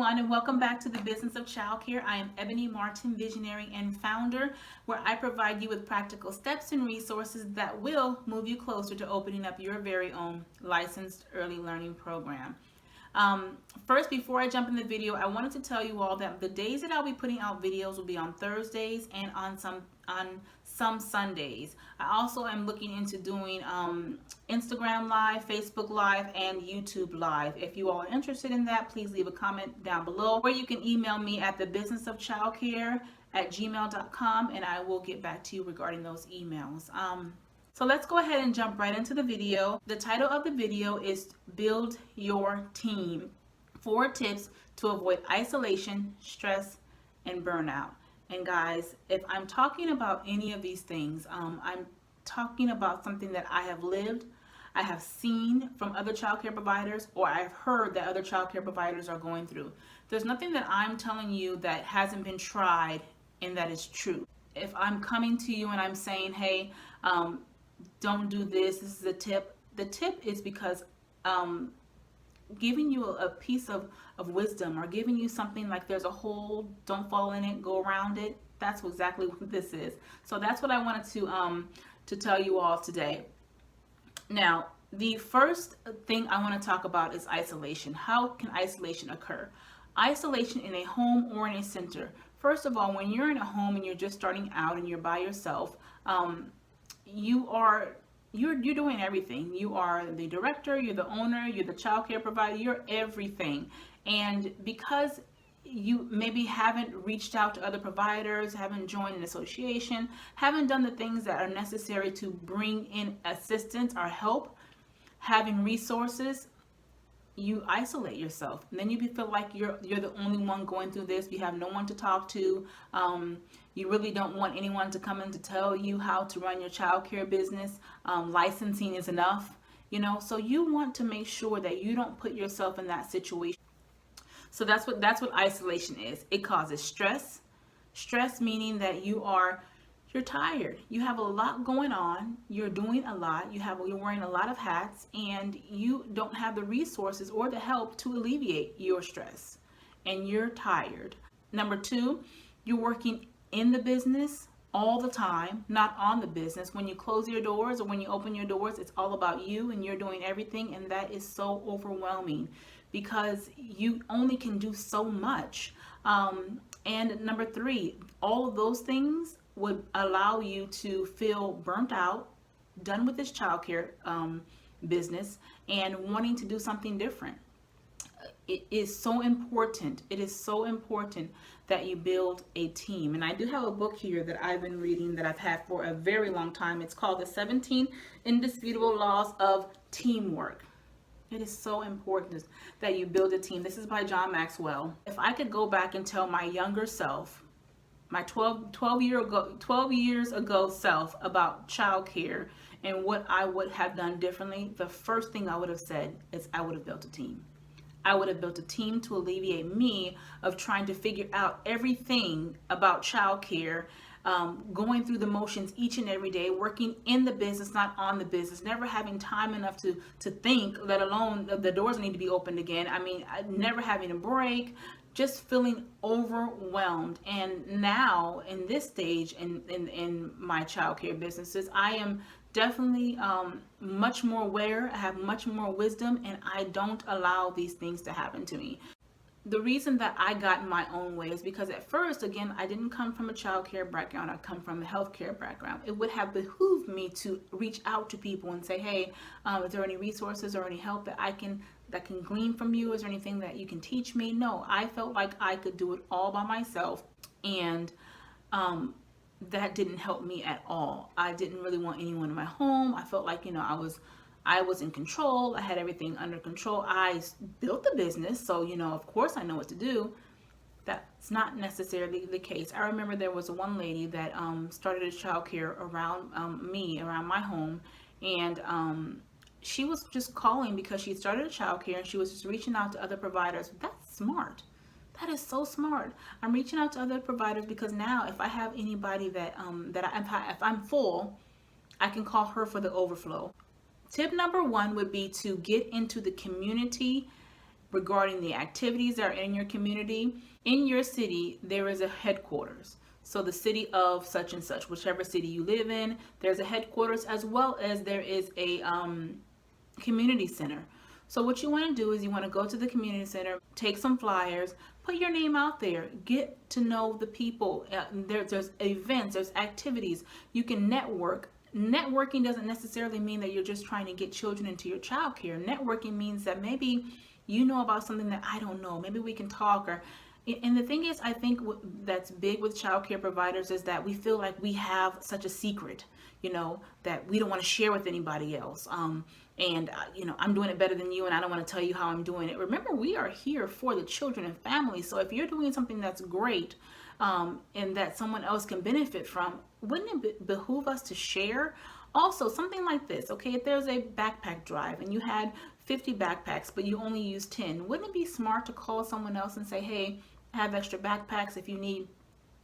everyone, and welcome back to the Business of Childcare. I am Ebony Martin, visionary and founder, where I provide you with practical steps and resources that will move you closer to opening up your very own licensed early learning program. First, before I jump in the video, I wanted to tell you all that the days that I'll be putting out videos will be on Thursdays and on some Sundays. I also am looking into doing Instagram Live, Facebook Live, and YouTube Live. If you all are interested in that, please leave a comment down below, or you can email me at thebusinessofchildcare@gmail.com, and I will get back to you regarding those emails. So let's go ahead and jump right into the video. The title of the video is Build Your Team. 4 tips to avoid isolation, stress, and burnout. And guys, if I'm talking about any of these things, I'm talking about something that I have lived, I have seen from other childcare providers, or I've heard that other childcare providers are going through. There's nothing that I'm telling you that hasn't been tried and that is true. If I'm coming to you and I'm saying, hey, don't do this is a tip. The tip is because giving you a piece of wisdom, or giving you something like there's a hole, don't fall in it, go around it. That's exactly what this is. So that's what I wanted to tell you all today. Now, the first thing I want to talk about is isolation. How can isolation occur? Isolation in a home or in a center. First of all, when you're in a home and you're just starting out and you're by yourself, you're doing everything. You are the director, you're the owner, you're the child care provider, you're everything. And because you maybe haven't reached out to other providers, haven't joined an association, haven't done the things that are necessary to bring in assistance or help, having resources, you isolate yourself, and then you feel like you're the only one going through this. You have no one to talk to. You really don't want anyone to come in to tell you how to run your childcare business. Licensing is enough, so you want to make sure that you don't put yourself in that situation. So that's what isolation is. It causes stress. Stress meaning that you're tired. You have a lot going on. You're doing a lot. You're wearing a lot of hats, and you don't have the resources or the help to alleviate your stress, and you're tired. Number 2, you're working in the business all the time, not on the business. When you close your doors or when you open your doors, it's all about you and you're doing everything, and that is so overwhelming because you only can do so much. And number 3, all of those things would allow you to feel burnt out, done with this childcare business, and wanting to do something different. It is so important. It is so important that you build a team. And I do have a book here that I've been reading that I've had for a very long time. It's called The 17 Indisputable Laws of Teamwork. It is so important that you build a team. This is by John Maxwell. If I could go back and tell my younger self, my 12 years ago self about childcare and what I would have done differently, the first thing I would have said is I would have built a team. I would have built a team to alleviate me of trying to figure out everything about childcare, going through the motions each and every day, working in the business, not on the business, never having time enough to think, let alone the doors need to be opened again. I mean, never having a break, just feeling overwhelmed. And now in this stage in my childcare businesses, I am definitely much more aware. I have much more wisdom, and I don't allow these things to happen to me. The reason that I got in my own way is because at first, again, I didn't come from a childcare background. I come from a healthcare background. It would have behooved me to reach out to people and say, hey, is there any resources or any help that I can glean from you? Is there anything that you can teach me? No, I felt like I could do it all by myself, and that didn't help me at all. I didn't really want anyone in my home. I felt like, I was in control. I had everything under control. I built the business, so of course I know what to do. That's not necessarily the case. I remember there was one lady that started a childcare around around my home, and she was just calling because she started a childcare and she was just reaching out to other providers. That's smart. That is so smart. I'm reaching out to other providers because now if I have anybody that if I'm full, I can call her for the overflow. Tip number 1 would be to get into the community regarding the activities that are in your community. In your city, there is a headquarters. So the city of such and such, whichever city you live in, there's a headquarters, as well as there is a community center. So what you want to do is you want to go to the community center, take some flyers, put your name out there, get to know the people. There's events, there's activities. You can network. Networking doesn't necessarily mean that you're just trying to get children into your child care. Networking means that maybe you know about something that I don't know. Maybe we can talk. And the thing is, I think that's big with child care providers is that we feel like we have such a secret, that we don't want to share with anybody else. I'm doing it better than you, and I don't want to tell you how I'm doing it. Remember, we are here for the children and families. So if you're doing something that's great, and that someone else can benefit from, wouldn't it behoove us to share? Also, something like this, okay, if there's a backpack drive and you had 50 backpacks, but you only use 10, wouldn't it be smart to call someone else and say, hey, I have extra backpacks. If you need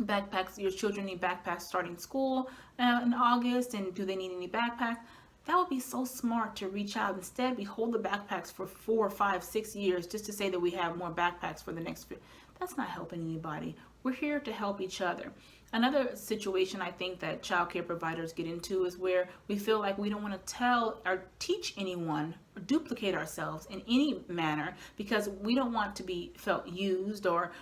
backpacks, your children need backpacks starting school in August, and do they need any backpacks? That would be so smart to reach out. Instead, we hold the backpacks for 4, 5, 6 years just to say that we have more backpacks for the next few. That's not helping anybody. We're here to help each other. Another situation I think that child care providers get into is where we feel like we don't want to tell or teach anyone or duplicate ourselves in any manner, because we don't want to be felt used, or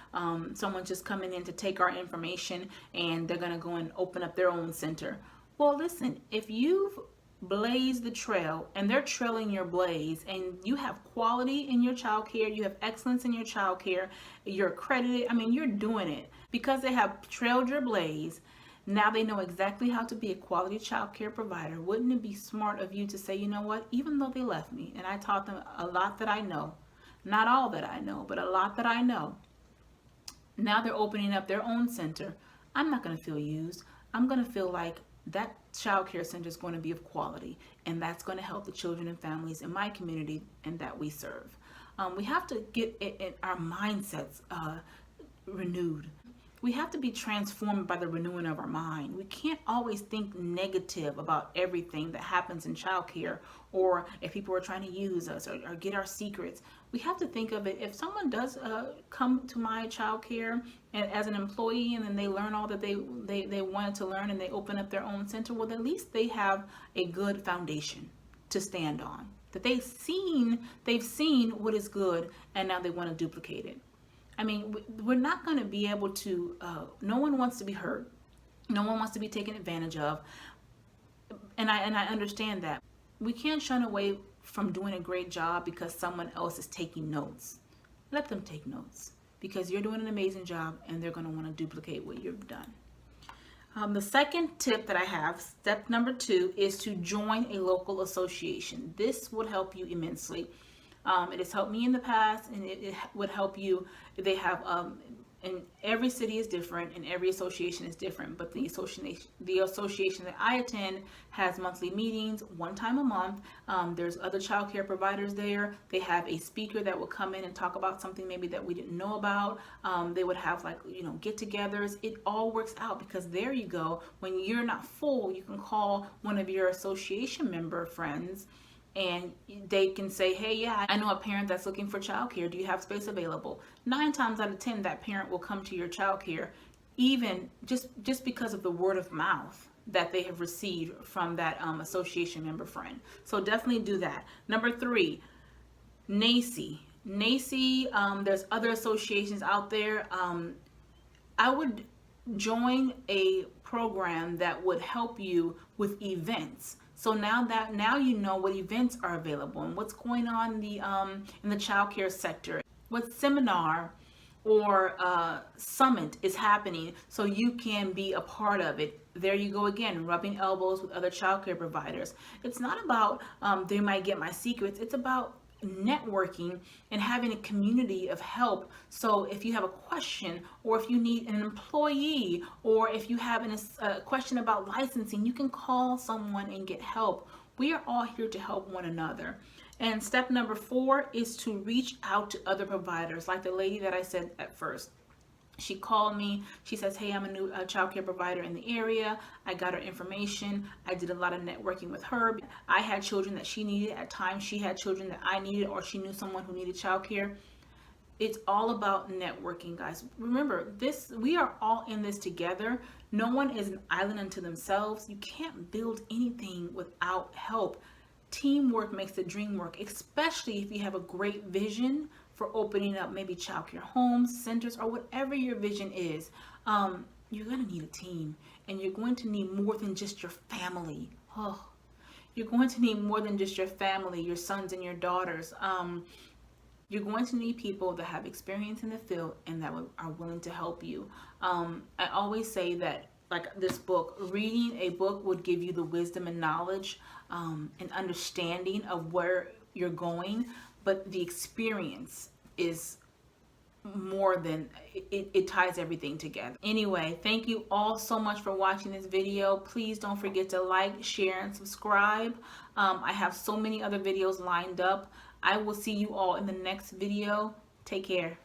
someone just coming in to take our information and they're going to go and open up their own center. Well, listen, if you've blaze the trail and they're trailing your blaze, and you have quality in your child care, you have excellence in your child care, you're accredited, you're doing it because they have trailed your blaze. Now they know exactly how to be a quality child care provider. Wouldn't it be smart of you to say, you know what, even though they left me and I taught them a lot that I know, not all that I know, but a lot that I know, now they're opening up their own center. I'm not going to feel used. I'm going to feel like that child care center is going to be of quality, and that's going to help the children and families in my community and that we serve. We have to get our mindsets renewed. We have to be transformed by the renewing of our mind. We can't always think negative about everything that happens in childcare, or if people are trying to use us or get our secrets. We have to think of it, if someone does come to my childcare and as an employee, and then they learn all that they wanted to learn, and they open up their own center, well, at least they have a good foundation to stand on. That they've seen what is good, and now they want to duplicate it. We're not going to be able to, no one wants to be hurt. No one wants to be taken advantage of. And I understand that. We can't shun away from doing a great job because someone else is taking notes. Let them take notes, because you're doing an amazing job and they're going to want to duplicate what you've done. The second tip that I have, step number 2, is to join a local association. This would help you immensely. It has helped me in the past, and it would help you. They have, and every city is different, and every association is different, but the association that I attend has monthly meetings, one time a month. There's other child care providers there. They have a speaker that will come in and talk about something maybe that we didn't know about. They would have get-togethers. It all works out, because there you go. When you're not full, you can call one of your association member friends, and they can say, hey, yeah, I know a parent that's looking for childcare. Do you have space available? 9 times out of 10, that parent will come to your childcare, even just because of the word of mouth that they have received from that association member friend. So definitely do that. Number 3, NACI. NACI, there's other associations out there. I would join a program that would help you with events. So now you know what events are available and what's going on in the child care sector, what seminar or summit is happening, so you can be a part of it. There you go again, rubbing elbows with other child care providers. It's not about they might get my secrets. It's about networking and having a community of help. So if you have a question, or if you need an employee, or if you have a question about licensing, you can call someone and get help. We are all here to help one another. And step number 4 is to reach out to other providers, like the lady that I said at first. She called me. She says, hey, I'm a new child care provider in the area. I got her information. I did a lot of networking with her. I had children that she needed. At times she had children that I needed, or she knew someone who needed child care. It's all about networking, guys. Remember, we are all in this together. No one is an island unto themselves. You can't build anything without help. Teamwork makes the dream work, especially if you have a great vision for opening up maybe childcare homes, centers, or whatever your vision is. You're going to need a team, and you're going to need more than just your family. Oh, you're going to need more than just your family, your sons and your daughters. You're going to need people that have experience in the field and that are willing to help you. I always say that, like this book, reading a book would give you the wisdom and knowledge and understanding of where you're going, but the experience is more than, it ties everything together. Anyway, thank you all so much for watching this video. Please don't forget to like, share, and subscribe. I have so many other videos lined up. I will see you all in the next video. Take care.